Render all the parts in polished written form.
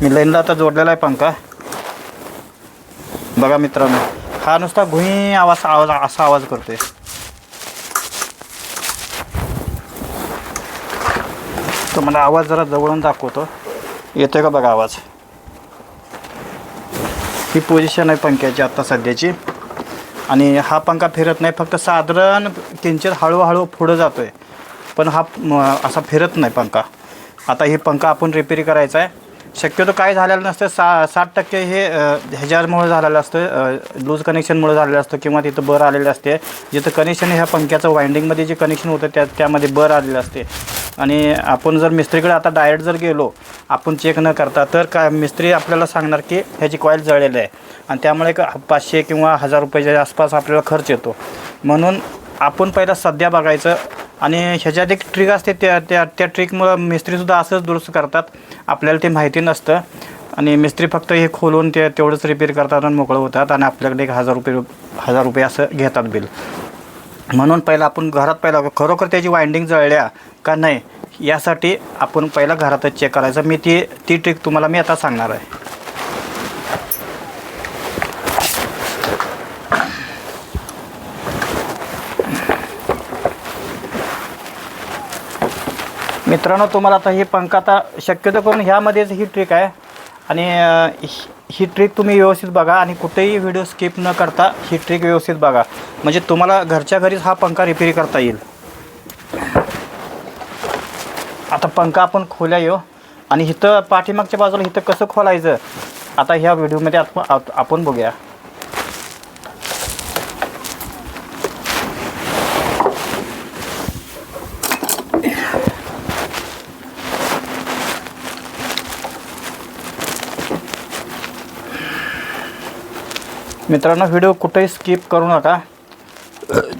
मी लाईनला आता जोडलेला आहे पंखा. बघा मित्रांनो, हा नुसता घुई असा आवाज करतोय. तुम्हाला आवाज जरा जवळून दाखवतो, येतोय का बघा आवाज. ही पोझिशन आहे पंख्याची आता सध्याची. आणि हा पंखा फिरत नाही, फक्त साधारण किंचित हळूहळू पुढं जातोय, पण हा असा फिरत नाही पंखा. आता हे पंखा आपण रिपेअर करायचा आहे. शक्यतो काय झालेलं नसतं, 60% हे ह्याच्यामुळे झालेलं असतं, लूज कनेक्शनमुळे झालेलं असतं किंवा तिथं बर आलेलं असते. जिथं कनेक्शन ह्या पंख्याचं वाइंडिंगमध्ये जे कनेक्शन होतं त्यामध्ये बर आलेलं असते. आणि आपण जर मिस्त्रीकडे आता डायरेक्ट जर गेलो आपण चेक न करता, तर काय मिस्त्री आपल्याला सांगणार की ह्याची कॉईल जळलेली आहे, आणि त्यामुळे 500 किंवा 1000 रुपयाच्या आसपास आपल्याला खर्च येतो. म्हणून आपण पहिला सध्या बघायचं. आणि ह्याच्यात एक ट्रिक असते, त्या ट्रिकमुळं मिस्त्रीसुद्धा असंच दुरुस्त करतात, आपल्याला ते माहिती नसतं. आणि मिस्त्री फक्त हे खोलून तेवढंच रिपेअर करतात आणि मोकळं होतात, आणि आपल्याकडे 1000 रुपये असं घेतात बिल. म्हणून पहिला आपण घरात खरोखर त्याची वाइंडिंग जळल्या का नाही यासाठी आपण पहिला घरातच चेक करायचं. मी ती ट्रिक तुम्हाला मी आता सांगणार आहे. मित्रांनो, तुम्हाला आता ही पंखा आता शक्यतो करून ह्यामध्येच ही ट्रिक आहे. आणि ही ट्रिक तुम्ही व्यवस्थित बघा आणि कुठेही व्हिडिओ स्किप न करता ही ट्रिक व्यवस्थित बघा, म्हणजे तुम्हाला घरच्या घरीच हा पंखा रिपेअर करता येईल. आता पंखा आपण खोल्या येऊ, आणि इथं पाठीमागच्या बाजूला इथं कसं खोलायचं आता ह्या व्हिडिओमध्ये आपण बघूया. मित्रांनो, व्हिडिओ कुठेही स्किप करू नका.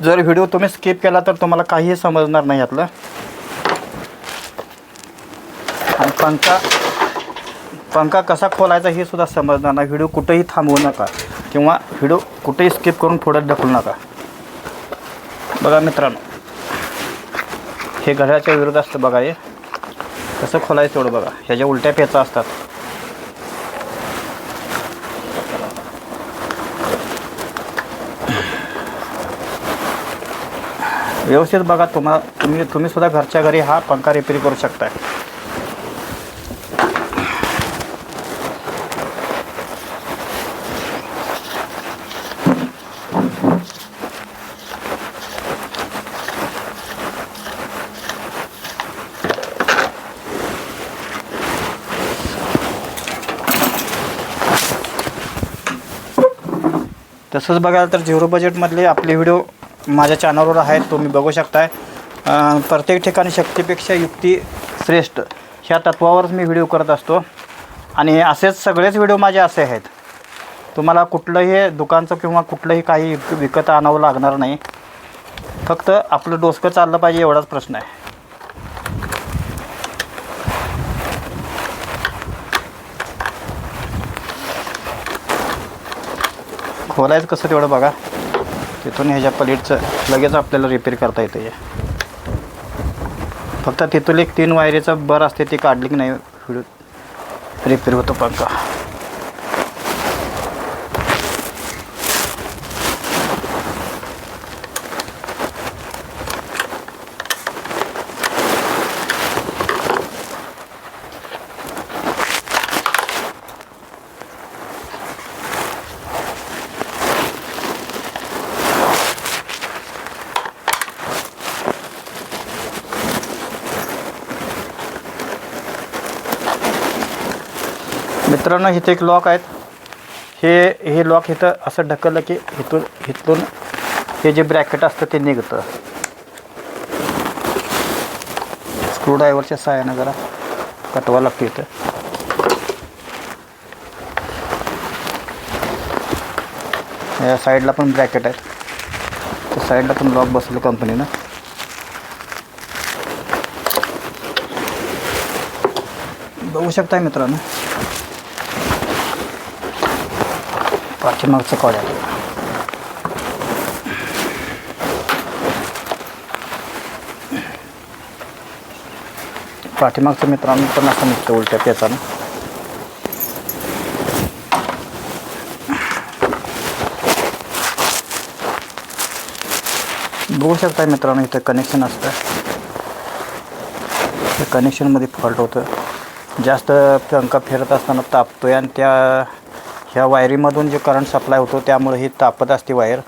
जर व्हिडिओ तुम्ही स्किप केला तर तुम्हाला काहीही समजणार नाही यातलं. आणि पंखा कसा खोलायचा हे सुद्धा समजणार नाही. व्हिडिओ कुठेही थांबवू नका किंवा व्हिडिओ कुठेही स्किप करून पुढे ढकलू नका. बघा मित्रांनो, हे घड्याळाच्या विरुद्ध असतं. बघा हे कसं खोलायचं तेवढं बघा. ह्याच्या उलट्या पेचा असतात. व्यवस्थित बघा. तुम्ही सुद्धा घरच्या घरी हा पंखा रिपेअर करू शकता. तसंच बघायला तर झिरो बजेटमधले आपले व्हिडिओ माझ्या चॅनलवर आहेत, तुम्ही बघू शकताय. प्रत्येक ठिकाणी शक्तीपेक्षा युक्ती श्रेष्ठ ह्या तत्वावरच मी व्हिडिओ करत असतो. आणि असेच सगळेच व्हिडिओ माझे असे आहेत. तुम्हाला कुठलंही दुकानचं किंवा कुठलंही काही विकत आणावं लागणार नाही. फक्त आपलं डोसकं चाललं पाहिजे एवढाच प्रश्न आहे. खोलायचं कसं तेवढं बघा. तिथून ह्याच्या पलीकडचं लगेच आपल्याला रिपेअर करता येतं. फक्त तिथून एक 3 वायरीचा बर असते, ती काढली की नाही रिपेअर होतो पंखा. मित्रांनो, इथे एक लॉक आहेत. हे लॉक इथं असं ढकललं की इथून हे जे ब्रॅकेट असतं ते निघतं. स्क्रूड्रायव्हरच्या सहाय्यानं जरा कटवा लागतं. इथं या साईडला पण ब्रॅकेट आहेत, त्या साईडला पण लॉक बसवलं कंपनीनं. बघू शकताय मित्रांनो, पाठीमागचं कॉड आहे. पाठीमागचं मित्रांनो पण असं निघतं उलट्या पेचानं. बघू शकता मित्रांनो, इथं कनेक्शन असतं, त्या कनेक्शनमध्ये फॉल्ट होतं. जास्त पंखा फिरत असताना तापतोय आणि ह्या वायरीमधून जे करंट सप्लाय होतो त्यामुळे ही तापत असते वायर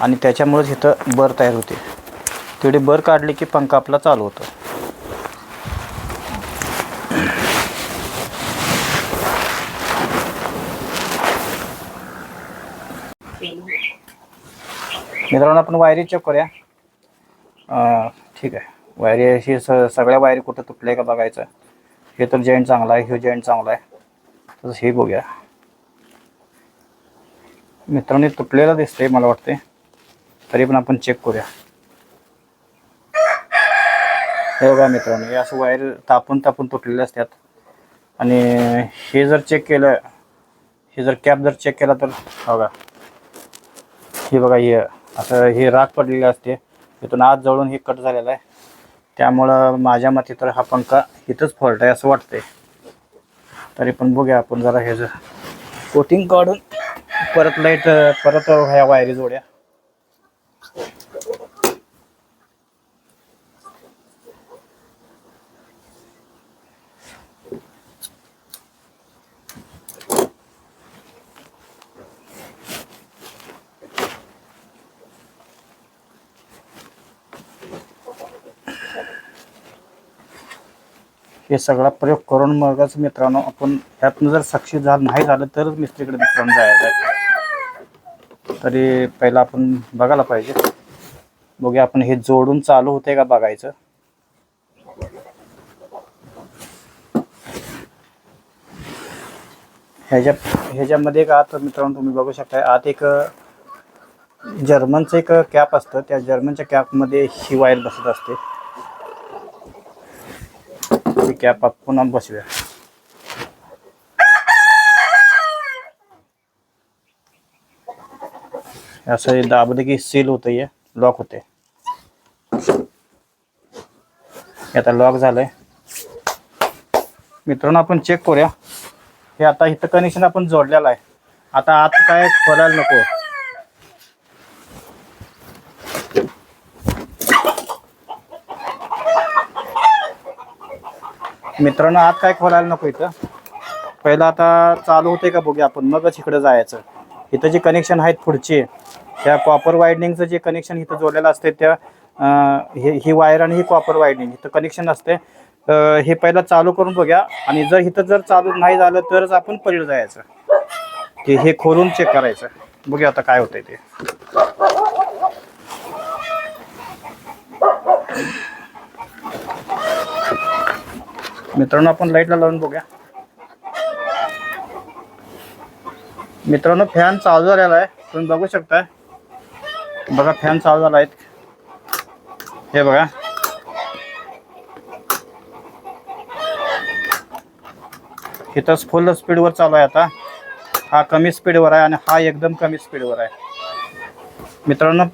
आणि त्याच्यामुळेच इथं बर तयार होते. तेवढी बर काढली की पंखा आपला चालू होतो. मित्रांनो, आपण वायरी चेक करूया. ठीक आहे, वायरी अशी सगळ्या वायरी कुठं तुटल्या का बघायचं. हे तर जॉईंट चांगला आहे, हे जॉईंट चांगला आहे, तसं हे बघूया. मित्रांनो, तुटलेला दिसतंय मला वाटते, तरी पण आपण चेक करूया. हे बघा मित्रांनो, हे असं वायर तापून तापून तुटलेले असतात. आणि हे जर चेक केलं, हे जर कॅप जर चेक केला तर बघा, हे बघा, हे असं हे राख पडलेली असते, इथून आत जळून हे कट झालेलं आहे. त्यामुळं माझ्या मते तर हा पंखा इथंच फॉल्ट आहे असं वाटतंय. तरी पण बघूया आपण जरा हे जर कोटिंग काढून परत परत ह्या वायरी जोड्या. हे सगळा प्रयोग करून मगच मित्रांनो आपण त्यातनं जर सक्सेस नाही झालं तरच मिस्त्रीकडे मित्रांनो जायचं आहे. तरी पहिला आपण बघायला पाहिजे. बघूया आपण हे जोडून चालू होते का बघायचं. ह्याच्यामध्ये का आत मित्रांनो तुम्ही बघू शकता, आत एक जर्मनचं एक कॅप असतं, त्या जर्मनच्या कॅपमध्ये ही वायर बसत असते. ती कॅप पुन्हा बसूया. असं दाबलं की सील होतं, हे लॉक होते. आता लॉक झालंय. मित्रांनो, आपण चेक करूया. हे आता इथं कनेक्शन आपण जोडलेलं आहे. आता आत काय खोलायला नको. मित्रांनो, आत काय खोलायला नको. इथं पहिलं आता चालू होते का बघूया आपण, मगच इकडे जायचं. इथं जे कनेक्शन आहेत पुढचे, त्या कॉपर वायडिंगचं जे कनेक्शन इथं जोडलेलं असते, त्या ही वायर आणि ही कॉपर वायडिंग इथं कनेक्शन असते. हे पहिला चालू करून बघूया आणि जर इथं जर चालू नाही झालं तरच आपण पलीकडे जायचं. की हे खोलून चेक करायचं. बघूया आता काय होतंय ते. मित्रांनो, आपण लाईटला लावून बघूया. मित्रांनो, फॅन चालू झालेला आहे, तुम्ही बघू शकताय. बघा, फॅन चालू झाला आहे. हे बघा, इथं फुल स्पीडवर चालू आहे. आता हा कमी स्पीडवर आहे आणि हा एकदम कमी स्पीडवर आहे. मित्रांनो,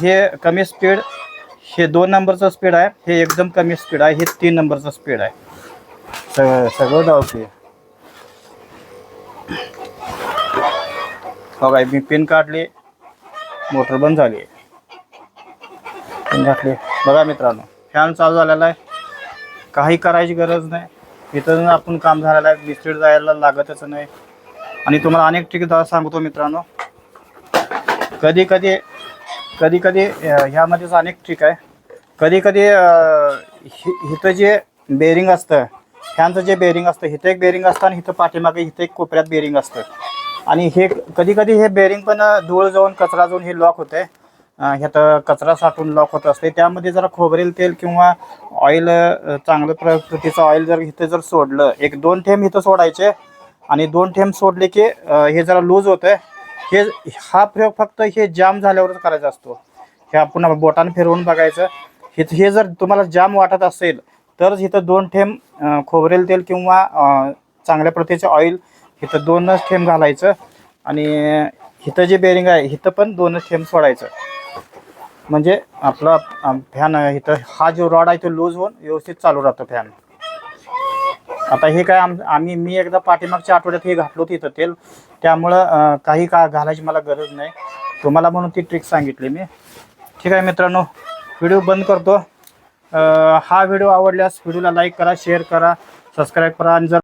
हे कमी स्पीड, हे 2 नंबरचं स्पीड आहे. हे एकदम कमी स्पीड आहे. हे 3 नंबरचं स्पीड आहे. सगळं धावते. बघा, मी पिन काढली, मोटर बंद झाली, पिन घातली. बघा मित्रांनो, फॅन चालू झालेला आहे. काही करायची गरज नाही. इथं आपण काम झालेलं आहे, मिस्त्री जायला लागतच नाही. आणि तुम्हाला अनेक ट्रिक सांगतो मित्रांनो. कधी कधी ह्यामध्येच अनेक ट्रिक आहे. कधी इथं जे बेरिंग असतं, फॅनचं जे बेरिंग असतं, इथं एक बेरिंग असतं आणि इथं पाठीमागे इथं एक कोपऱ्यात बेरिंग असतं. आणि हे कधी हे बेरिंग पण धूळ जाऊन कचरा जाऊन हे लॉक होते. ह्यात कचरा साठून लॉक होत असते. त्यामध्ये जरा खोबरेल तेल किंवा ऑइल, चांगलं प्रकृतीचं ऑइल जर इथं जर सोडलं, 1-2 थेंब इथं सोडायचे आणि 2 थेंब सोडले की हे जरा लूज होतं. हा प्रयोग फक्त हे जाम झाल्यावरच करायचा असतो. हे आपण बोटाने फिरवून बघायचं. हे जर तुम्हाला जाम वाटत असेल तरच इथं 2 थेंब खोबरेल तेल किंवा चांगल्या प्रतीचं ऑइल इथं 2च थेंब घालायचं. आणि इथं जे बेरिंग आहे इथं पण 2च थेंब सोडायचं. म्हणजे आपला फॅन इथं हा जो रॉड आहे तो लूज होऊन व्यवस्थित चालू राहतो फॅन. आता हे काय मी एकदा पाठीमागच्या आठवड्यात हे घातलं होतं इथं तेल, त्यामुळं काही का घालायची मला गरज नाही तुम्हाला, म्हणून ती ट्रिक सांगितली मी. ठीक आहे मित्रांनो, व्हिडिओ बंद करतो. हा व्हिडिओ आवडल्यास व्हिडिओला लाईक करा, शेअर करा, सबस्क्राईब करा आणि जर